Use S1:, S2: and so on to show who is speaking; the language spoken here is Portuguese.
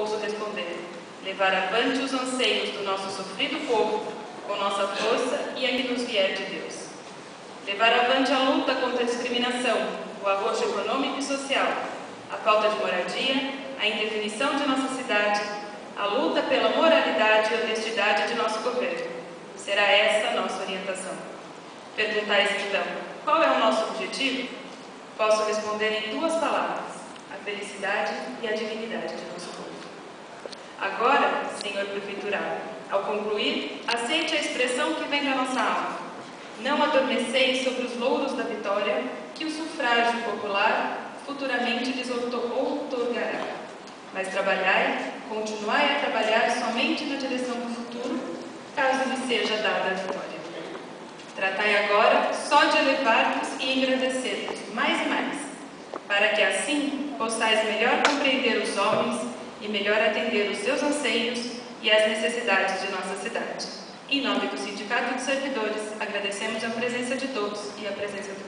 S1: ouso responder: levar avante os anseios do nosso sofrido povo, com nossa força e a que nos vier de Deus. Levar avante a luta contra a discriminação, o arroxo econômico e social, a falta de moradia, a indefinição de nossa cidade, a luta pela moralidade e honestidade de nosso governo. Será essa a nossa orientação. Perguntais então, qual é o nosso objetivo? Posso responder em 2 palavras: a felicidade e a dignidade de nosso povo. Agora, senhor prefeitural, ao concluir, aceite a expressão que vem da nossa alma. Não adormeceis sobre os louros da vitória que o sufrágio popular futuramente lhes outorgará. Mas trabalhai, continuai a trabalhar somente na direção do futuro, caso lhe seja dada a vitória. Tratai agora só de elevar-vos e engrandecer-vos mais e mais, para que assim possais melhor compreender os homens e melhor atender os seus anseios e as necessidades de nossa cidade. Em nome do Sindicato de Servidores, agradecemos a presença de todos e a presença do